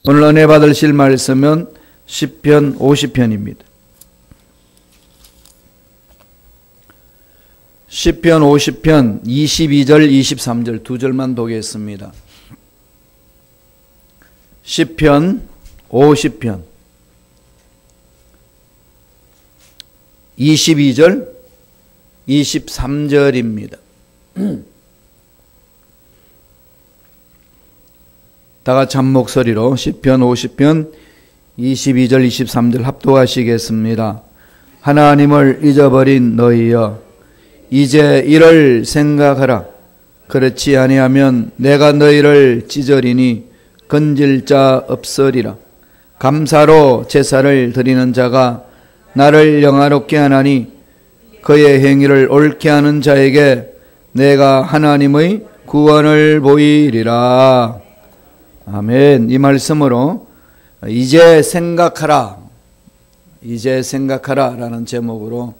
오늘 은혜 받으실 말씀은 시편 50편입니다. 시편 50편 22절 23절 두 절만 보겠습니다. 시편 50편 22절 23절입니다. 다 같이 한 목소리로 시편 50편 22절 23절 합독하시겠습니다. 하나님을 잊어버린 너희여, 이제 이를 생각하라. 그렇지 아니하면 내가 너희를 찢으리니 건질 자 없으리라. 감사로 제사를 드리는 자가 나를 영화롭게 하나니 그의 행위를 옳게 하는 자에게 내가 하나님의 구원을 보이리라. 아멘. 이 말씀으로 이제 생각하라, 이제 생각하라 라는 제목으로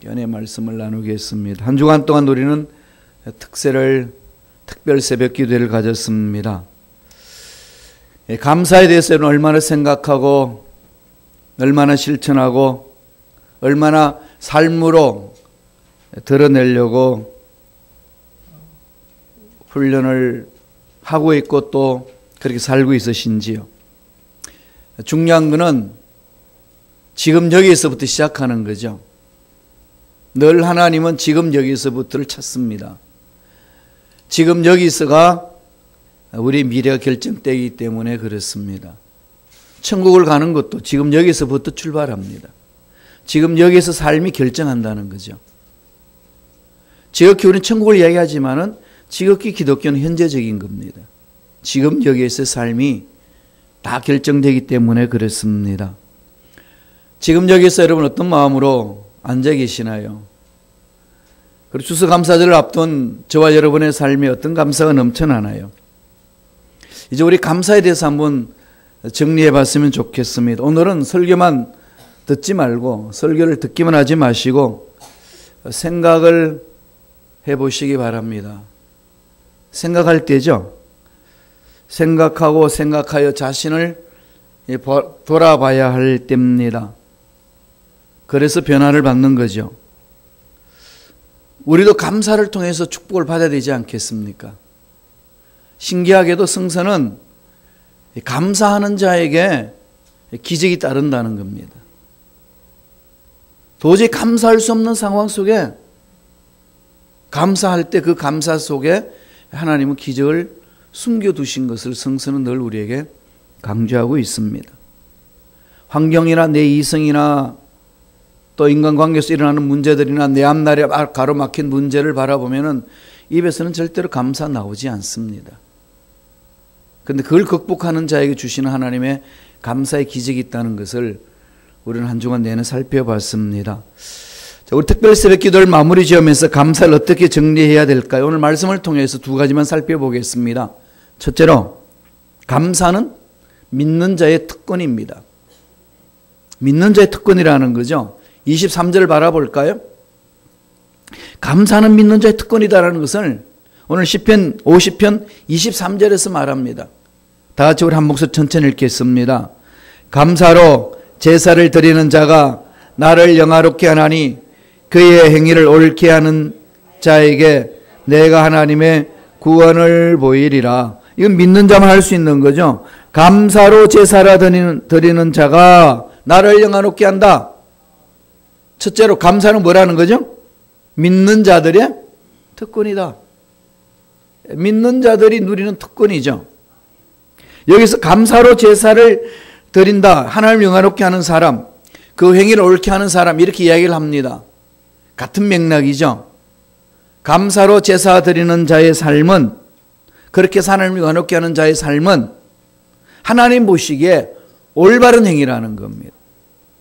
연애 말씀을 나누겠습니다. 한 주간 동안 우리는 특별 새벽 기도를 가졌습니다. 감사에 대해서는 얼마나 생각하고 얼마나 실천하고 얼마나 삶으로 드러내려고 훈련을 하고 있고 또 그렇게 살고 있으신지요. 중요한 것은 지금 여기서부터 시작하는 거죠. 늘 하나님은 지금 여기서부터를 찾습니다. 지금 여기서가 우리 미래가 결정되기 때문에 그렇습니다. 천국을 가는 것도 지금 여기서부터 출발합니다. 지금 여기서 삶이 결정한다는 거죠. 지극히 우리는 천국을 이야기하지만은 지극히 기독교는 현재적인 겁니다. 지금 여기에서 삶이 다 결정되기 때문에 그렇습니다. 지금 여기서 여러분 어떤 마음으로 앉아 계시나요? 그리고 추수감사절을 앞둔 저와 여러분의 삶에 어떤 감사가 넘쳐나나요? 이제 우리 감사에 대해서 한번 정리해 봤으면 좋겠습니다. 오늘은 설교만 듣지 말고 설교를 듣기만 하지 마시고 생각을 해 보시기 바랍니다. 생각할 때죠. 생각하고 생각하여 자신을 돌아봐야 할 때입니다. 그래서 변화를 받는 거죠. 우리도 감사를 통해서 축복을 받아야 되지 않겠습니까? 신기하게도 성서는 감사하는 자에게 기적이 따른다는 겁니다. 도저히 감사할 수 없는 상황 속에 감사할 때 그 감사 속에 하나님은 기적을 숨겨두신 것을 성서는 늘 우리에게 강조하고 있습니다. 환경이나 내 이성이나 또 인간관계에서 일어나는 문제들이나 내 앞날에 가로막힌 문제를 바라보면은 입에서는 절대로 감사 나오지 않습니다. 그런데 그걸 극복하는 자에게 주시는 하나님의 감사의 기적이 있다는 것을 우리는 한 주간 내내 살펴봤습니다. 자, 우리 특별 새벽 기도를 마무리 지으면서 감사를 어떻게 정리해야 될까요? 오늘 말씀을 통해서 두 가지만 살펴보겠습니다. 첫째로, 감사는 믿는 자의 특권입니다. 믿는 자의 특권이라는 거죠. 23절을 바라볼까요? 감사는 믿는 자의 특권이다라는 것을 오늘 시편 50편 23절에서 말합니다. 다 같이 우리 한 목소리 천천히 읽겠습니다. 감사로 제사를 드리는 자가 나를 영화롭게 하나니 그의 행위를 옳게 하는 자에게 내가 하나님의 구원을 보이리라. 이건 믿는 자만 할 수 있는 거죠. 감사로 제사를 드리는 자가 나를 영화롭게 한다. 첫째로 감사는 뭐라는 거죠? 믿는 자들의 특권이다. 믿는 자들이 누리는 특권이죠. 여기서 감사로 제사를 드린다. 하나님을 영화롭게 하는 사람, 그 행위를 옳게 하는 사람, 이렇게 이야기를 합니다. 같은 맥락이죠. 감사로 제사 드리는 자의 삶은, 그렇게 하나님을 영화롭게 하는 자의 삶은 하나님 보시기에 올바른 행위라는 겁니다.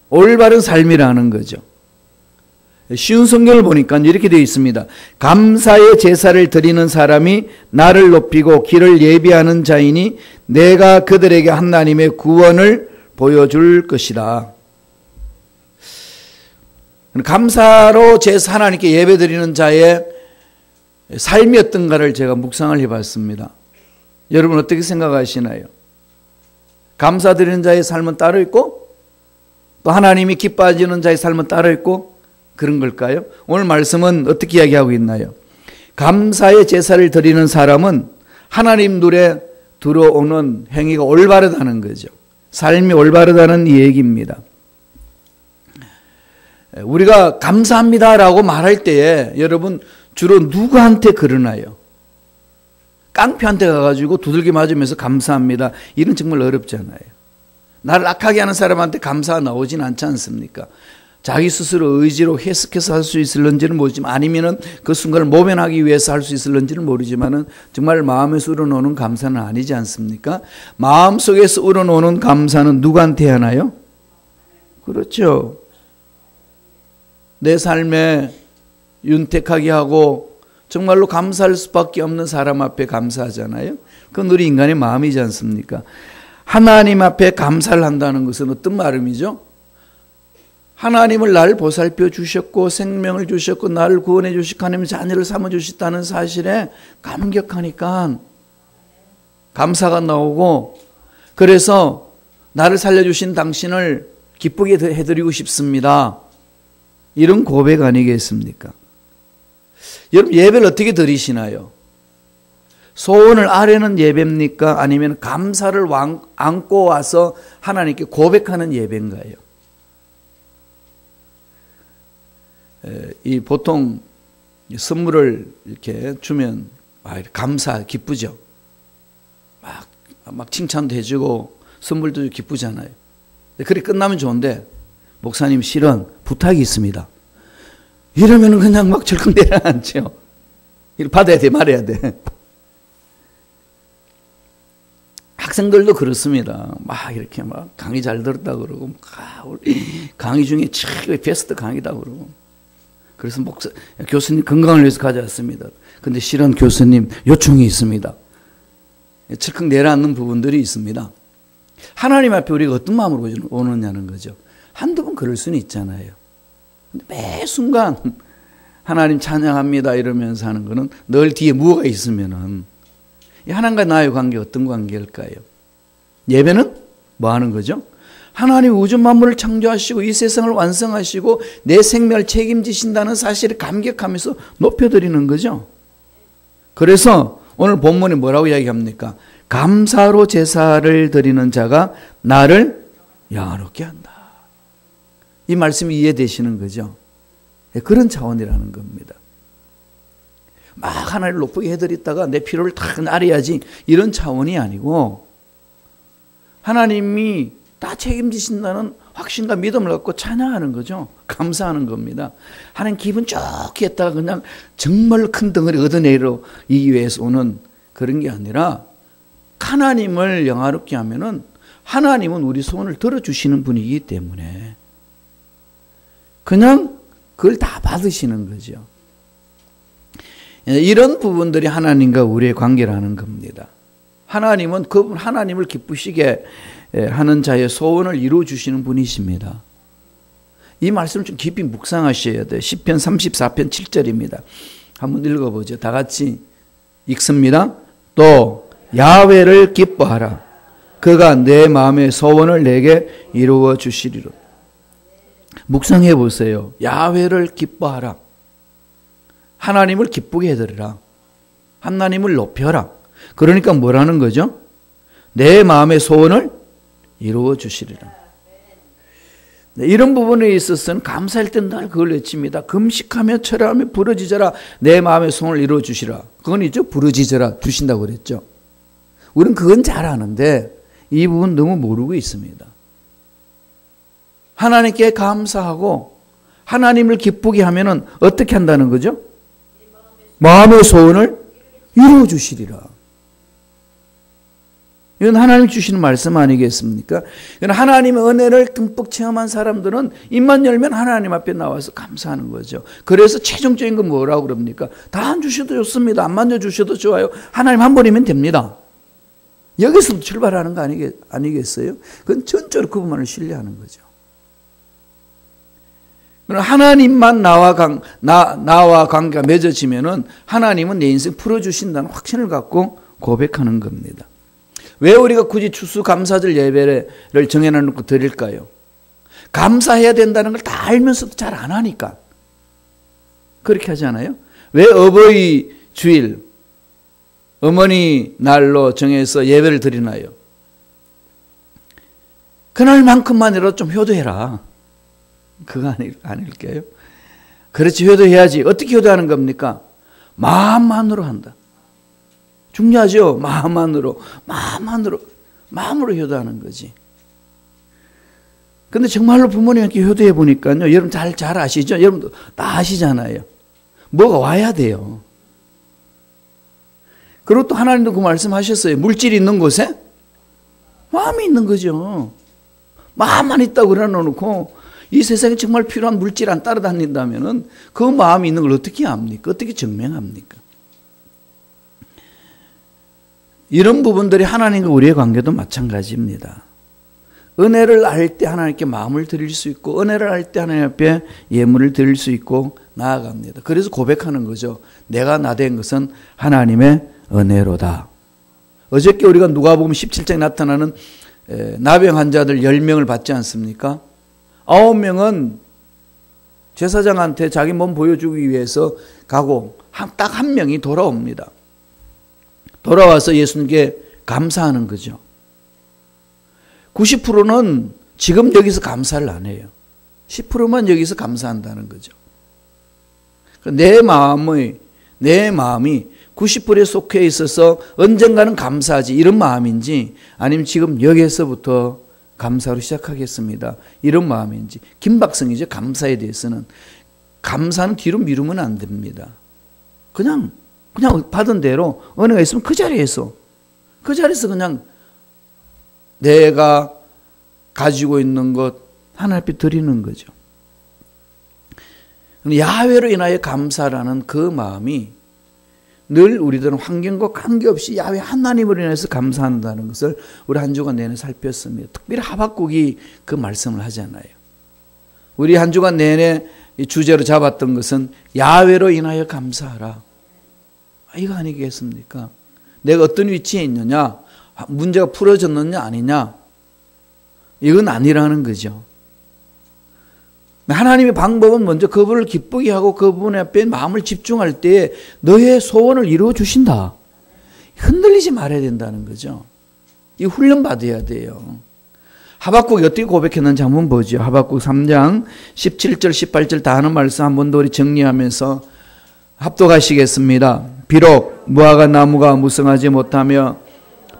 올바른 삶이라는 거죠. 쉬운 성경을 보니까 이렇게 되어 있습니다. 감사의 제사를 드리는 사람이 나를 높이고 길을 예비하는 자이니 내가 그들에게 하나님의 구원을 보여줄 것이다. 감사로 제사 하나님께 예배 드리는 자의 삶이 어떤가를 제가 묵상을 해봤습니다. 여러분 어떻게 생각하시나요? 감사드리는 자의 삶은 따로 있고 또 하나님이 기뻐하시는 자의 삶은 따로 있고 그런 걸까요? 오늘 말씀은 어떻게 이야기하고 있나요? 감사의 제사를 드리는 사람은 하나님 눈에 들어오는 행위가 올바르다는 거죠. 삶이 올바르다는 이 얘기입니다. 우리가 감사합니다라고 말할 때에 여러분 주로 누구한테 그러나요? 깡패한테 가가지고 두들겨 맞으면서 감사합니다. 이건 정말 어렵잖아요. 나를 악하게 하는 사람한테 감사가 나오진 않지 않습니까? 자기 스스로 의지로 해석해서 할 수 있을런지는 모르지만 아니면은 그 순간을 모면하기 위해서 할 수 있을런지는 모르지만은 정말 마음에서 우러나오는 감사는 아니지 않습니까? 마음속에서 우러나오는 감사는 누구한테 하나요? 그렇죠. 내 삶에 윤택하게 하고 정말로 감사할 수밖에 없는 사람 앞에 감사하잖아요. 그건 우리 인간의 마음이지 않습니까? 하나님 앞에 감사를 한다는 것은 어떤 말음이죠? 하나님을 날 보살펴 주셨고 생명을 주셨고 나를 구원해 주시고 하나님 자녀를 삼아 주셨다는 사실에 감격하니까 감사가 나오고 그래서 나를 살려주신 당신을 기쁘게 해드리고 싶습니다. 이런 고백 아니겠습니까? 여러분 예배를 어떻게 드리시나요? 소원을 아뢰는 예배입니까? 아니면 감사를 안고 와서 하나님께 고백하는 예배인가요? 이 보통 선물을 이렇게 주면 감사 기쁘죠. 막 칭찬도 해주고 선물도 기쁘잖아요. 그래 끝나면 좋은데 목사님 실은 부탁이 있습니다. 이러면 그냥 막 철컥 내려앉죠. 받아야 돼 말해야 돼. 학생들도 그렇습니다. 막 이렇게 막 강의 잘 들었다 그러고 강의 중에 최고의 베스트 강의다 그러고 그래서 교수님 건강을 위해서 가져왔습니다. 근데 실은 교수님 요청이 있습니다. 철컥 내려앉는 부분들이 있습니다. 하나님 앞에 우리가 어떤 마음으로 오느냐는 거죠. 한두 번 그럴 수는 있잖아요. 근데 매 순간 하나님 찬양합니다 이러면서 하는 거는 늘 뒤에 무엇가 있으면은 하나님과 나의 관계 어떤 관계일까요? 예배는 뭐 하는 거죠? 하나님 우주 만물을 창조하시고 이 세상을 완성하시고 내 생명을 책임지신다는 사실을 감격하면서 높여드리는 거죠. 그래서 오늘 본문에 뭐라고 이야기합니까? 감사로 제사를 드리는 자가 나를 영화롭게 한다. 이 말씀이 이해되시는 거죠? 그런 차원이라는 겁니다. 막 하나님을 높게 해드렸다가 내 필요를 다 나려야지 이런 차원이 아니고 하나님이 다 책임지신다는 확신과 믿음을 갖고 찬양하는 거죠. 감사하는 겁니다. 하나님 기분 좋게 했다가 그냥 정말 큰 덩어리 얻어내리기 위해서 오는 그런 게 아니라 하나님을 영화롭게 하면은 하나님은 우리 소원을 들어주시는 분이기 때문에 그냥 그걸 다 받으시는 거죠. 이런 부분들이 하나님과 우리의 관계라는 겁니다. 하나님은 그분 하나님을 기쁘시게 하는 자의 소원을 이루어 주시는 분이십니다. 이 말씀을 좀 깊이 묵상하셔야 돼요. 시편 34편 7절입니다. 한번 읽어보죠. 다 같이 읽습니다. 또 야훼를 기뻐하라. 그가 내 마음의 소원을 내게 이루어 주시리로. 묵상해 보세요. 야훼를 기뻐하라. 하나님을 기쁘게 해드리라. 하나님을 높여라. 그러니까 뭐라는 거죠? 내 마음의 소원을 이루어 주시리라. 이런 부분에 있어서는 감사할 때 늘 그걸 외칩니다. 금식하며 철회하며 부르짖어라. 내 마음의 소원을 이루어 주시라. 그건 있죠. 부르짖어라 주신다고 그랬죠. 우리는 그건 잘 아는데 이 부분 너무 모르고 있습니다. 하나님께 감사하고 하나님을 기쁘게 하면은 어떻게 한다는 거죠? 마음의 소원을 이루어 주시리라. 이건 하나님 주시는 말씀 아니겠습니까? 하나님의 은혜를 듬뿍 체험한 사람들은 입만 열면 하나님 앞에 나와서 감사하는 거죠. 그래서 최종적인 건 뭐라고 그럽니까? 다 안 주셔도 좋습니다. 안 만져주셔도 좋아요. 하나님 한 번이면 됩니다. 여기서 출발하는 거 아니겠어요? 그건 전적으로 그분만을 신뢰하는 거죠. 하나님만 나와 관계가 맺어지면은 하나님은 내 인생 풀어주신다는 확신을 갖고 고백하는 겁니다. 왜 우리가 굳이 추수감사절 예배를 정해놓고 드릴까요? 감사해야 된다는 걸 다 알면서도 잘 안 하니까. 그렇게 하지 않아요? 왜 어버이 주일, 어머니 날로 정해서 예배를 드리나요? 그날만큼만이라도 좀 효도해라. 그거 아닐까요? 그렇지, 효도해야지. 어떻게 효도하는 겁니까? 마음만으로 한다. 중요하죠? 마음으로 효도하는 거지. 근데 정말로 부모님께 효도해 보니까요, 여러분 잘 아시죠? 여러분도 다 아시잖아요. 뭐가 와야 돼요. 그리고 또 하나님도 그 말씀하셨어요. 물질이 있는 곳에 마음이 있는 거죠. 마음만 있다고 그래놓고 이 세상에 정말 필요한 물질 안 따라다닌다면은 그 마음이 있는 걸 어떻게 압니까? 어떻게 증명합니까? 이런 부분들이 하나님과 우리의 관계도 마찬가지입니다. 은혜를 알 때 하나님께 마음을 드릴 수 있고, 은혜를 알 때 하나님 앞에 예물을 드릴 수 있고 나아갑니다. 그래서 고백하는 거죠. 내가 나 된 것은 하나님의 은혜로다. 어저께 우리가 누가복음 17장에 나타나는 나병 환자들 10명을 받지 않습니까? 9명은 제사장한테 자기 몸 보여주기 위해서 가고 딱 한 명이 돌아옵니다. 돌아와서 예수님께 감사하는 거죠. 90%는 지금 여기서 감사를 안 해요. 10%만 여기서 감사한다는 거죠. 내 마음이 90%에 속해 있어서 언젠가는 감사하지 이런 마음인지, 아니면 지금 여기에서부터 감사로 시작하겠습니다 이런 마음인지. 김박성이죠. 감사에 대해서는. 감사는 뒤로 미루면 안 됩니다. 그냥 받은 대로 은혜가 있으면 그 자리에서 그냥 내가 가지고 있는 것 하나님 앞에 드리는 거죠. 야훼로 인하여 감사라는 그 마음이 늘 우리들은 환경과 관계없이 야훼 하나님으로 인해서 감사한다는 것을 우리 한 주간 내내 살폈습니다. 특별히 하박국이 그 말씀을 하잖아요. 우리 한 주간 내내 주제로 잡았던 것은 야훼로 인하여 감사하라. 이거 아니겠습니까? 내가 어떤 위치에 있느냐, 문제가 풀어졌느냐 아니냐, 이건 아니라는 거죠. 하나님의 방법은 먼저 그분을 기쁘게 하고 그분 앞에 마음을 집중할 때 너의 소원을 이루어 주신다. 흔들리지 말아야 된다는 거죠. 이 훈련 받아야 돼요. 하박국이 어떻게 고백했는지 한번 보죠. 하박국 3장 17절 18절 다 하는 말씀 한 번 더 우리 정리하면서 합독하시겠습니다. 비록 무화과 나무가 무성하지 못하며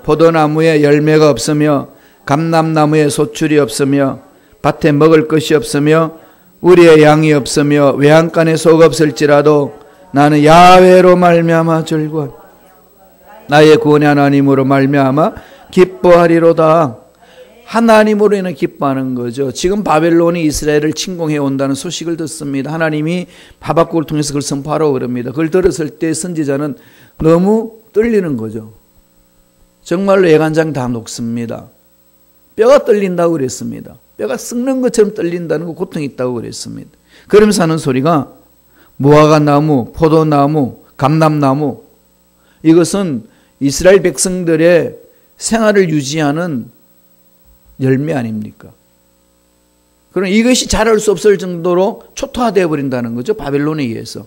포도나무에 열매가 없으며 감람나무에 소출이 없으며 밭에 먹을 것이 없으며 우리의 양이 없으며 외양간에 속 없을지라도 나는 야훼로 말미암아 즐거워 나의 구원의 하나님으로 말미암아 기뻐하리로다. 하나님으로 인해 기뻐하는 거죠. 지금 바벨론이 이스라엘을 침공해 온다는 소식을 듣습니다. 하나님이 하박국을 통해서 그걸 선포하라고 그럽니다. 그걸 들었을 때 선지자는 너무 떨리는 거죠. 정말로 애간장 다 녹습니다. 뼈가 떨린다고 그랬습니다. 뼈가 썩는 것처럼 떨린다는 거, 고통이 있다고 그랬습니다. 그러면서 하는 소리가 무화과 나무, 포도나무, 감람나무, 이것은 이스라엘 백성들의 생활을 유지하는 열매 아닙니까? 그럼 이것이 자랄 수 없을 정도로 초토화되어 버린다는 거죠. 바벨론에 의해서.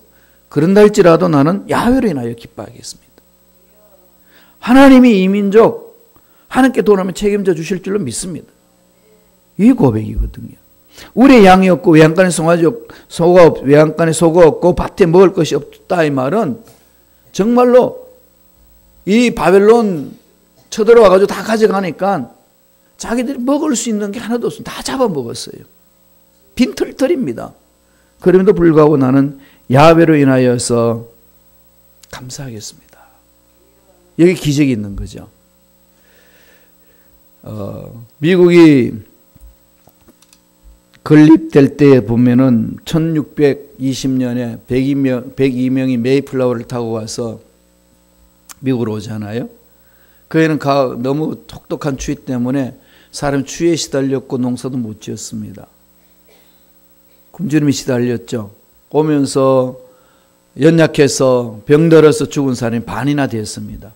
그런다 할지라도 나는 야훼로 인하여 기뻐하겠습니다. 하나님이 이 민족 하나님께 돌아오면 책임져 주실 줄로 믿습니다. 이 고백이거든요. 우리의 양이 없고 외양간에 외양간에 소가 없고 밭에 먹을 것이 없다 이 말은 정말로 이 바벨론 쳐들어와 가지고 다 가져가니까 자기들이 먹을 수 있는 게 하나도 없습니다. 다 잡아먹었어요. 빈털털입니다. 그럼에도 불구하고 나는 야훼로 인하여서 감사하겠습니다. 여기 기적이 있는 거죠. 미국이 건립될 때에 보면은 1620년에 102명이 메이플라워를 타고 와서 미국으로 오잖아요. 그 해는 너무 혹독한 추위 때문에 사람 추위에 시달렸고 농사도 못 지었습니다. 굶주림에 시달렸죠. 오면서 연약해서 병들어서 죽은 사람이 반이나 됐습니다.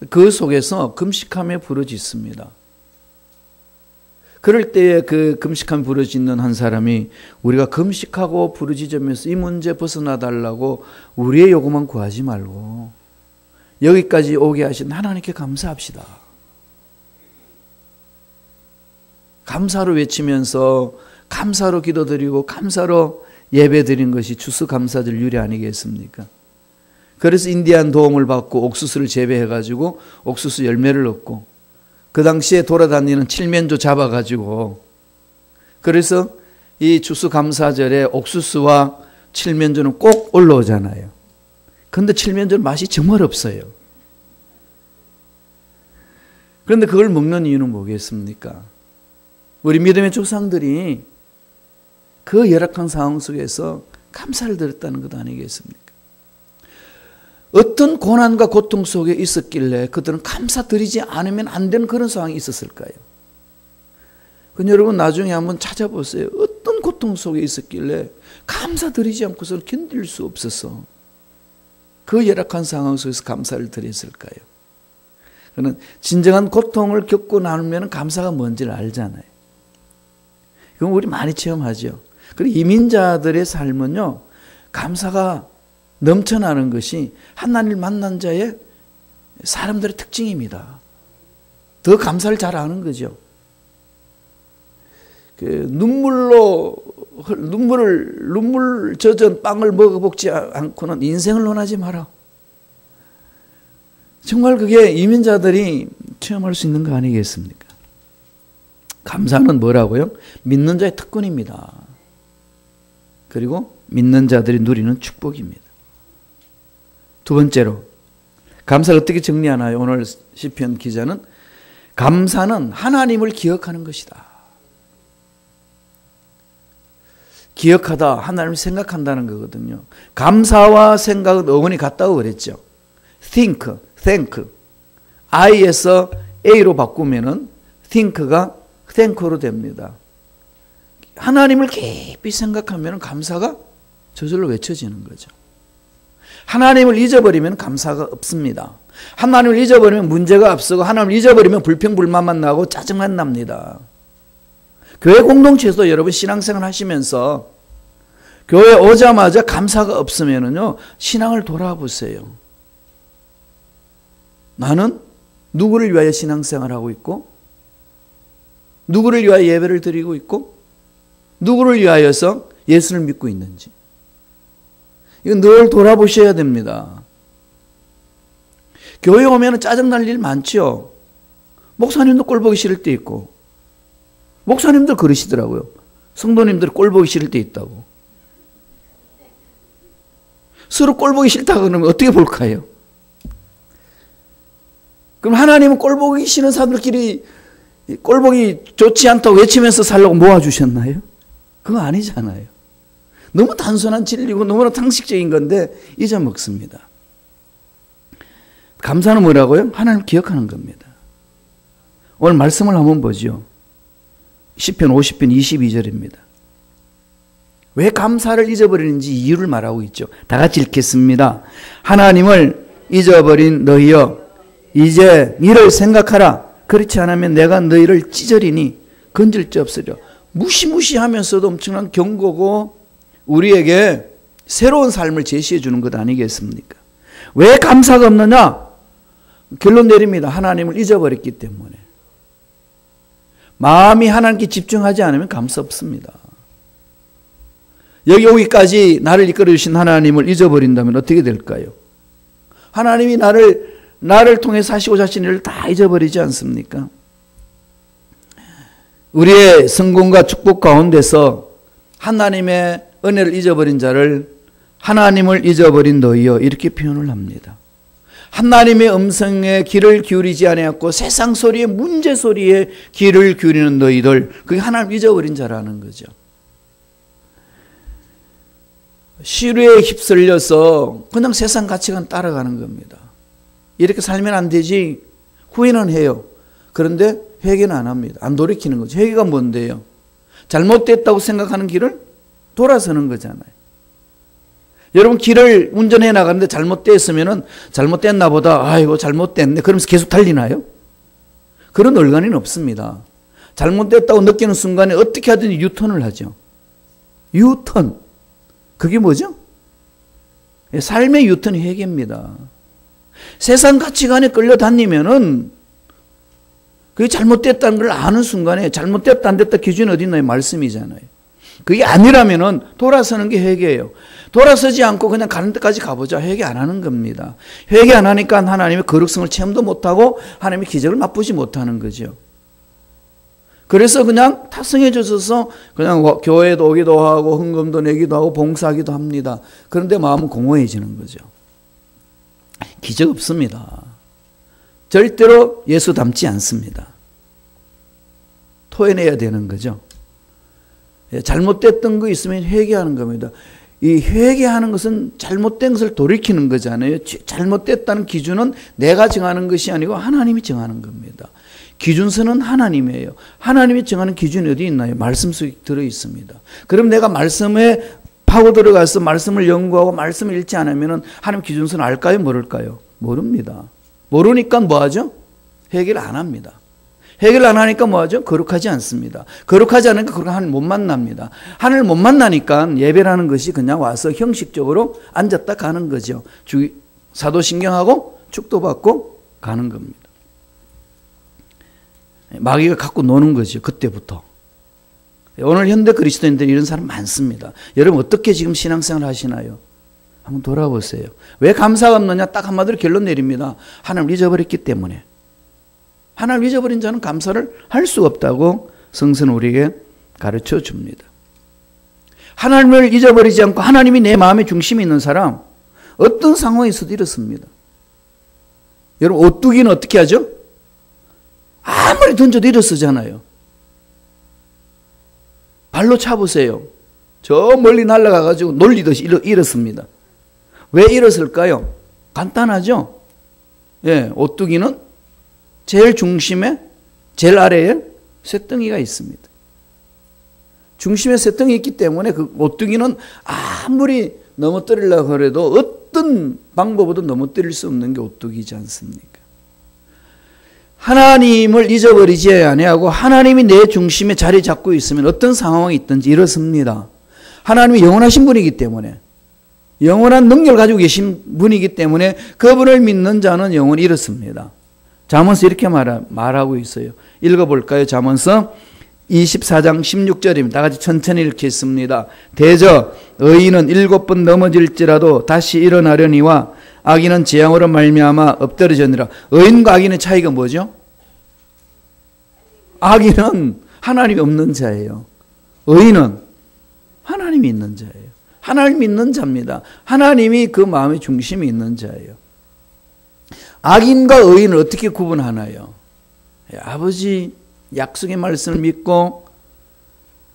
그 속에서 금식함에 부르짖습니다. 그럴 때에 그 금식함에 부르짖는 한 사람이 우리가 금식하고 부르짖으면서 이 문제 벗어나 달라고 우리의 요구만 구하지 말고 여기까지 오게 하신 하나님께 감사합시다. 감사로 외치면서 감사로 기도드리고 감사로 예배드린 것이 추수감사절 유래 아니겠습니까? 그래서 인디안 도움을 받고 옥수수를 재배해가지고 옥수수 열매를 얻고 그 당시에 돌아다니는 칠면조 잡아가지고 그래서 이 추수감사절에 옥수수와 칠면조는 꼭 올라오잖아요. 그런데 칠면조는 맛이 정말 없어요. 그런데 그걸 먹는 이유는 뭐겠습니까? 우리 믿음의 조상들이 그 열악한 상황 속에서 감사를 드렸다는 것 아니겠습니까? 어떤 고난과 고통 속에 있었길래 그들은 감사드리지 않으면 안 되는 그런 상황이 있었을까요? 여러분 나중에 한번 찾아보세요. 어떤 고통 속에 있었길래 감사드리지 않고서는 견딜 수 없어서 그 열악한 상황 속에서 감사를 드렸을까요? 그는 진정한 고통을 겪고 나면 감사가 뭔지를 알잖아요. 그건 우리 많이 체험하죠. 그리고 이민자들의 삶은요, 감사가 넘쳐나는 것이 하나님을 만난 자의 사람들의 특징입니다. 더 감사를 잘 아는 거죠. 눈물 젖은 빵을 먹어먹지 않고는 인생을 논하지 마라. 정말 그게 이민자들이 체험할 수 있는 거 아니겠습니까? 감사는 뭐라고요? 믿는 자의 특권입니다. 그리고 믿는 자들이 누리는 축복입니다. 두 번째로 감사를 어떻게 정리하나요? 오늘 시편 기자는 감사는 하나님을 기억하는 것이다. 기억하다, 하나님을 생각한다는 거거든요. 감사와 생각은 어원이 같다고 그랬죠. think, thank. I에서 A로 바꾸면은 think가 thank로 됩니다. 하나님을 깊이 생각하면 감사가 저절로 외쳐지는 거죠. 하나님을 잊어버리면 감사가 없습니다. 하나님을 잊어버리면 문제가 앞서고 하나님을 잊어버리면 불평불만만 나고 짜증만 납니다. 교회 공동체에서 여러분 신앙생활 하시면서 교회 오자마자 감사가 없으면요 신앙을 돌아보세요. 나는 누구를 위하여 신앙생활하고 있고 누구를 위하여 예배를 드리고 있고 누구를 위하여서 예수를 믿고 있는지 이건 늘 돌아보셔야 됩니다. 교회 오면 짜증날 일 많죠. 목사님도 꼴보기 싫을 때 있고 목사님들 그러시더라고요. 성도님들 꼴보기 싫을 때 있다고. 서로 꼴보기 싫다 그러면 어떻게 볼까요? 그럼 하나님은 꼴보기 싫은 사람들끼리 꼴보기 좋지 않다고 외치면서 살려고 모아주셨나요? 그거 아니잖아요. 너무 단순한 진리고 너무나 상식적인 건데 잊어먹습니다. 감사는 뭐라고요? 하나님을 기억하는 겁니다. 오늘 말씀을 한번 보죠. 시편 50편 22절입니다. 왜 감사를 잊어버리는지 이유를 말하고 있죠. 다 같이 읽겠습니다. 하나님을 잊어버린 너희여 이제 이를 생각하라. 그렇지 않으면 내가 너희를 찢으리니 건질 데 없으려. 무시무시하면서도 엄청난 경고고 우리에게 새로운 삶을 제시해 주는 것 아니겠습니까? 왜 감사가 없느냐? 결론 내립니다. 하나님을 잊어버렸기 때문에. 마음이 하나님께 집중하지 않으면 감사 없습니다. 여기 오기까지 나를 이끌어 주신 하나님을 잊어버린다면 어떻게 될까요? 하나님이 나를 통해서 하시고자 하신 일을 다 잊어버리지 않습니까? 우리의 성공과 축복 가운데서 하나님의 은혜를 잊어버린 자를 하나님을 잊어버린 너희여 이렇게 표현을 합니다. 하나님의 음성에 귀를 기울이지 아니하고 세상 소리에 문제 소리에 귀를 기울이는 너희들 그게 하나님 잊어버린 자라는 거죠. 시류에 휩쓸려서 그냥 세상 가치관 따라가는 겁니다. 이렇게 살면 안 되지 후회는 해요. 그런데 회개는 안 합니다. 안 돌이키는 거죠. 회개가 뭔데요? 잘못됐다고 생각하는 길을 돌아서는 거잖아요. 여러분 길을 운전해 나가는데 잘못됐으면은 잘못됐나 보다. 아이고 잘못됐네. 그러면서 계속 달리나요? 그런 얼간이는 없습니다. 잘못됐다고 느끼는 순간에 어떻게 하든지 유턴을 하죠. 유턴. 그게 뭐죠? 삶의 유턴이 회개입니다. 세상 가치관에 끌려다니면은 그게 잘못됐다는 걸 아는 순간에 잘못됐다 안 됐다 기준이 어디 있나요? 말씀이잖아요. 그게 아니라면은 돌아서는 게 회개예요. 돌아서지 않고 그냥 가는 데까지 가보자. 회개 안 하는 겁니다. 회개 안 하니까 하나님의 거룩성을 체험도 못하고 하나님의 기적을 맛보지 못하는 거죠. 그래서 그냥 탑승해져서 그냥 교회도 오기도 하고 헌금도 내기도 하고 봉사하기도 합니다. 그런데 마음은 공허해지는 거죠. 기적 없습니다. 절대로 예수 닮지 않습니다. 토해내야 되는 거죠. 잘못됐던 거 있으면 회개하는 겁니다. 이 회개하는 것은 잘못된 것을 돌이키는 거잖아요. 잘못됐다는 기준은 내가 정하는 것이 아니고 하나님이 정하는 겁니다. 기준서는 하나님이에요. 하나님이 정하는 기준이 어디 있나요? 말씀 속에 들어 있습니다. 그럼 내가 말씀에 파고 들어가서 말씀을 연구하고 말씀을 읽지 않으면 하나님 기준서는 알까요? 모를까요? 모릅니다. 모르니까 뭐하죠? 회개를 안 합니다. 회개를 안 하니까 뭐하죠? 거룩하지 않습니다. 거룩하지 않으니까 하나님 못 만납니다. 하나님을 못 만나니까 예배라는 것이 그냥 와서 형식적으로 앉았다 가는 거죠. 사도신경하고 축도받고 가는 겁니다. 마귀가 갖고 노는 거죠. 그때부터. 오늘 현대 그리스도인들 이런 사람 많습니다. 여러분 어떻게 지금 신앙생활 하시나요? 한번 돌아보세요. 왜 감사가 없느냐? 딱 한마디로 결론 내립니다. 하나님을 잊어버렸기 때문에. 하나님을 잊어버린 자는 감사를 할 수 없다고 성서는 우리에게 가르쳐 줍니다. 하나님을 잊어버리지 않고 하나님이 내 마음의 중심에 있는 사람 어떤 상황에서도 이렇습니다. 여러분 오뚜기는 어떻게 하죠? 아무리 던져도 일어서잖아요. 발로 차보세요. 저 멀리 날아가가지고 놀리듯이 일었습니다. 왜 일었을까요? 간단하죠? 예, 오뚜기는 제일 중심에, 제일 아래에 쇳덩이가 있습니다. 중심에 쇳덩이 있기 때문에 그 오뚜기는 아무리 넘어뜨리려고 해도 어떤 방법으로도 넘어뜨릴 수 없는 게 오뚜기지 않습니까? 하나님을 잊어버리지 아니하고 하나님이 내 중심에 자리 잡고 있으면 어떤 상황이 있든지 일어섭니다. 하나님이 영원하신 분이기 때문에 영원한 능력을 가지고 계신 분이기 때문에 그분을 믿는 자는 영원히 일어섭니다. 잠언서 이렇게 말하고 있어요. 읽어볼까요? 잠언서 24장 16절입니다. 다 같이 천천히 읽겠습니다. 대저 의인은 7번 넘어질지라도 다시 일어나려니와 악인은 재앙으로 말미암아 엎드러졌느니라. 의인과 악인의 차이가 뭐죠? 악인은 하나님이 없는 자예요. 의인은 하나님이 있는 자예요. 하나님 믿는 자입니다. 하나님이 그 마음의 중심에 있는 자예요. 악인과 의인을 어떻게 구분하나요? 아버지 약속의 말씀을 믿고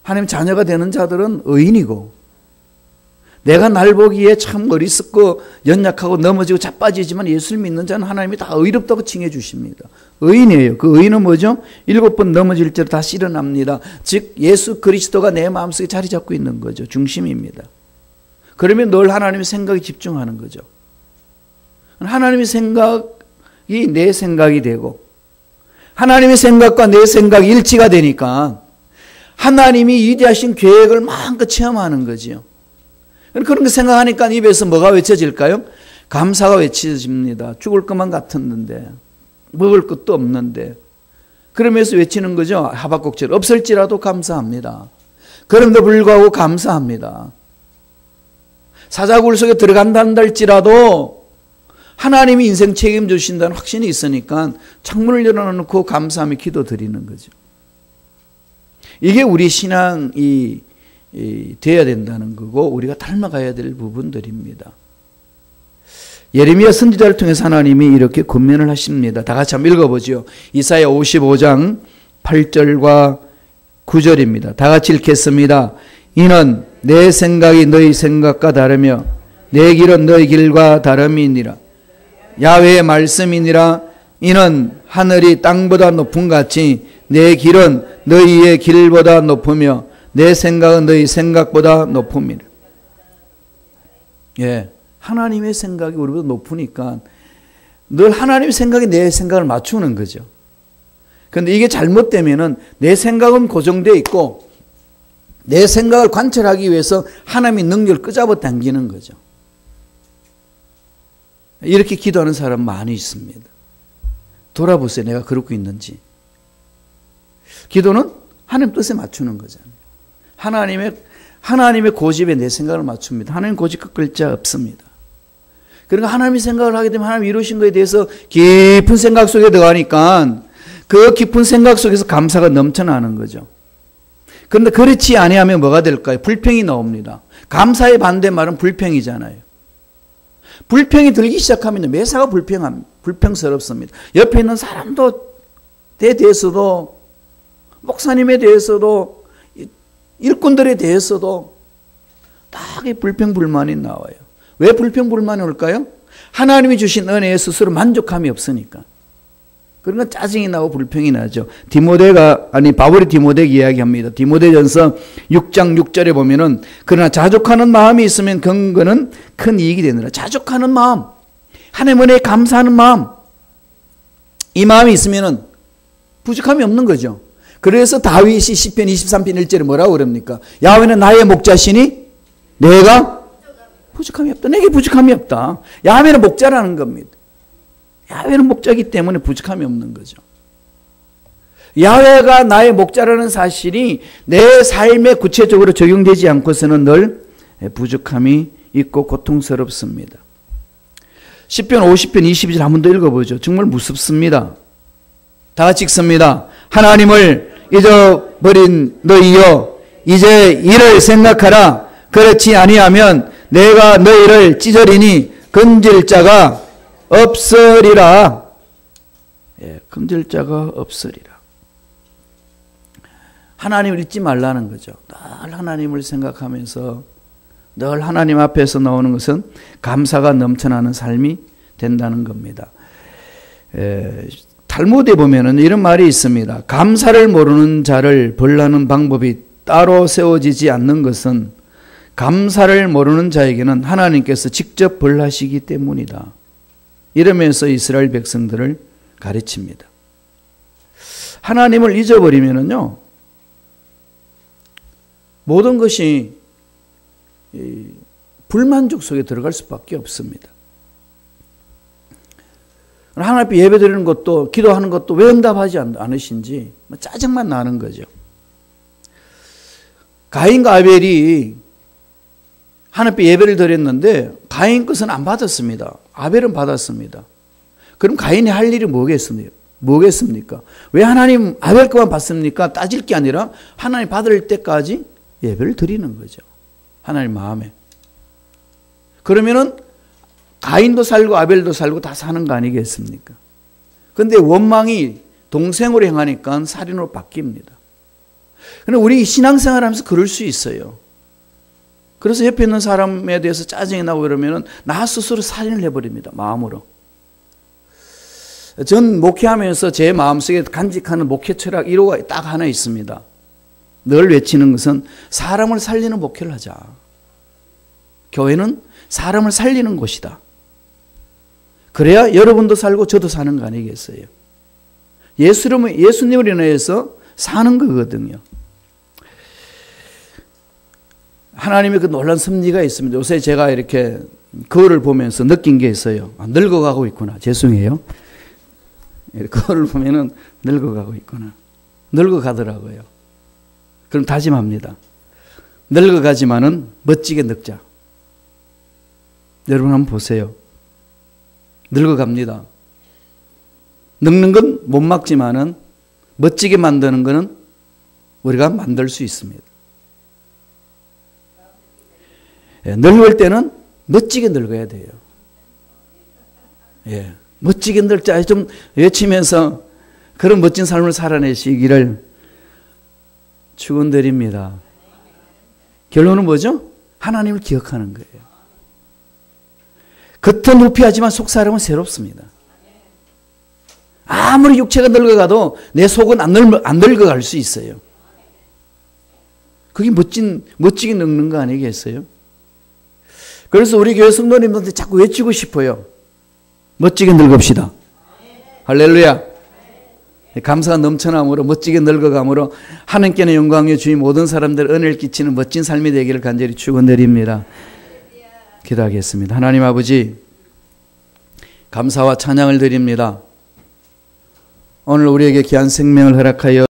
하나님 자녀가 되는 자들은 의인이고 내가 날 보기에 참 어리석고 연약하고 넘어지고 자빠지지만 예수를 믿는 자는 하나님이 다 의롭다고 칭해 주십니다. 의인이에요. 그 의인은 뭐죠? 7번 넘어질 때 다시 일어납니다. 즉 예수 그리스도가 내 마음속에 자리 잡고 있는 거죠. 중심입니다. 그러면 늘 하나님의 생각에 집중하는 거죠. 하나님의 생각이 내 생각이 되고 하나님의 생각과 내 생각이 일치가 되니까 하나님이 위대하신 계획을 마음껏 체험하는 거지요. 그런 거 생각하니까 입에서 뭐가 외쳐질까요? 감사가 외쳐집니다. 죽을 것만 같았는데 먹을 것도 없는데 그러면서 외치는 거죠. 하박국처럼 없을지라도 감사합니다. 그럼에도 불구하고 감사합니다. 사자굴 속에 들어간다 할지라도 하나님이 인생 책임져 주신다는 확신이 있으니까 창문을 열어놓고 감사하며 기도 드리는 거죠. 이게 우리 신앙이 되어야 된다는 거고 우리가 닮아가야 될 부분들입니다. 예레미야 선지자를 통해서 하나님이 이렇게 권면을 하십니다. 다 같이 한번 읽어보죠. 이사야 55장 8절과 9절입니다. 다 같이 읽겠습니다. 이는 내 생각이 너희 생각과 다르며 내 길은 너희 길과 다름이니라. 야훼의 말씀이니라. 이는 하늘이 땅보다 높음 같이 내 길은 너희의 길보다 높으며 내 생각은 너희 생각보다 높음이라. 예, 하나님의 생각이 우리보다 높으니까 늘 하나님의 생각이 내 생각을 맞추는 거죠. 그런데 이게 잘못되면은 내 생각은 고정되어 있고 내 생각을 관철하기 위해서 하나님의 능력을 끄잡아 당기는 거죠. 이렇게 기도하는 사람 많이 있습니다. 돌아보세요. 내가 그러고 있는지. 기도는 하나님 뜻에 맞추는 거잖아요. 하나님의 고집에 내 생각을 맞춥니다. 하나님 고집 꺾을 자 없습니다. 그러니까 하나님의 생각을 하게 되면 하나님 이루신 것에 대해서 깊은 생각 속에 들어가니까 그 깊은 생각 속에서 감사가 넘쳐나는 거죠. 그런데 그렇지 아니하면 뭐가 될까요? 불평이 나옵니다. 감사의 반대말은 불평이잖아요. 불평이 들기 시작하면 매사가 불평스럽습니다. 옆에 있는 사람도 대해서도 목사님에 대해서도 일꾼들에 대해서도 딱 불평불만이 나와요. 왜 불평불만이 올까요? 하나님이 주신 은혜에 스스로 만족함이 없으니까. 그러니까 짜증이 나고 불평이 나죠. 바울이 디모데에게 이야기합니다. 디모데전서 6장 6절에 보면은 그러나 자족하는 마음이 있으면 근거는 큰 이익이 되느라. 자족하는 마음, 하나님 은혜에 감사하는 마음, 이 마음이 있으면은 부족함이 없는 거죠. 그래서 다윗이 시편 23편 1절에 뭐라고 그럽니까? 야훼는 나의 목자시니 내가 부족함이 없다. 내게 부족함이 없다. 야훼는 목자라는 겁니다. 야훼는 목자이기 때문에 부족함이 없는 거죠. 야훼가 나의 목자라는 사실이 내 삶에 구체적으로 적용되지 않고서는 늘 부족함이 있고 고통스럽습니다. 시편 50편 22절 한 번 더 읽어보죠. 정말 무섭습니다. 다 같이 읽습니다. 하나님을 잊어버린 너희여 이제 이를 생각하라. 그렇지 아니하면 내가 너희를 찢으리니 건질 자가 없으리라. 예, 건질 자가 없으리라. 하나님을 잊지 말라는 거죠. 늘 하나님을 생각하면서 늘 하나님 앞에서 나오는 것은 감사가 넘쳐나는 삶이 된다는 겁니다. 탈무드에 보면은 이런 말이 있습니다. 감사를 모르는 자를 벌하는 방법이 따로 세워지지 않는 것은 감사를 모르는 자에게는 하나님께서 직접 벌하시기 때문이다. 이러면서 이스라엘 백성들을 가르칩니다. 하나님을 잊어버리면은요, 모든 것이 불만족 속에 들어갈 수밖에 없습니다. 하나님 앞에 예배 드리는 것도, 기도하는 것도 왜 응답하지 않으신지 짜증만 나는 거죠. 가인과 아벨이 하나님 앞에 예배를 드렸는데 가인 것은 안 받았습니다. 아벨은 받았습니다. 그럼 가인이 할 일이 뭐겠습니까? 왜 하나님 아벨 것만 받습니까? 따질 게 아니라 하나님 받을 때까지 예배를 드리는 거죠. 하나님 마음에. 그러면은 가인도 살고 아벨도 살고 다 사는 거 아니겠습니까? 그런데 원망이 동생으로 행하니까 살인으로 바뀝니다. 그런데 우리 신앙생활 하면서 그럴 수 있어요. 그래서 옆에 있는 사람에 대해서 짜증이 나고 그러면은 나 스스로 살인을 해버립니다. 마음으로. 전 목회하면서 제 마음속에 간직하는 목회 철학 1호가 딱 하나 있습니다. 늘 외치는 것은 사람을 살리는 목회를 하자. 교회는 사람을 살리는 곳이다. 그래야 여러분도 살고 저도 사는 거 아니겠어요? 예수님을 인해서 사는 거거든요. 하나님의 그 놀라운 섭리가 있습니다. 요새 제가 이렇게 거울을 보면서 느낀 게 있어요. 늙어가고 있구나. 죄송해요. 거울을 보면은 늙어가고 있구나. 늙어가더라고요. 그럼 다짐합니다. 늙어가지만은 멋지게 늙자. 여러분 한번 보세요. 늙어갑니다. 늙는 건 못 막지만은 멋지게 만드는 거는 우리가 만들 수 있습니다. 늙을 때는 멋지게 늙어야 돼요. 예, 멋지게 늙자 좀 외치면서 그런 멋진 삶을 살아내시기를 축원드립니다. 결론은 뭐죠? 하나님을 기억하는 거예요. 겉은 후피하지만 속 사람은 새롭습니다. 아무리 육체가 늙어가도 내 속은 안 늙어갈 수 있어요. 그게 멋지게 늙는 거 아니겠어요? 그래서 우리 교회 성도님들한테 자꾸 외치고 싶어요. 멋지게 늙읍시다. 할렐루야. 감사가 넘쳐남으로 멋지게 늙어감으로 하나님께는 영광의 주인 모든 사람들 은혜를 끼치는 멋진 삶이 되기를 간절히 축원드립니다. 기도하겠습니다. 하나님 아버지, 감사와 찬양을 드립니다. 오늘 우리에게 귀한 생명을 허락하여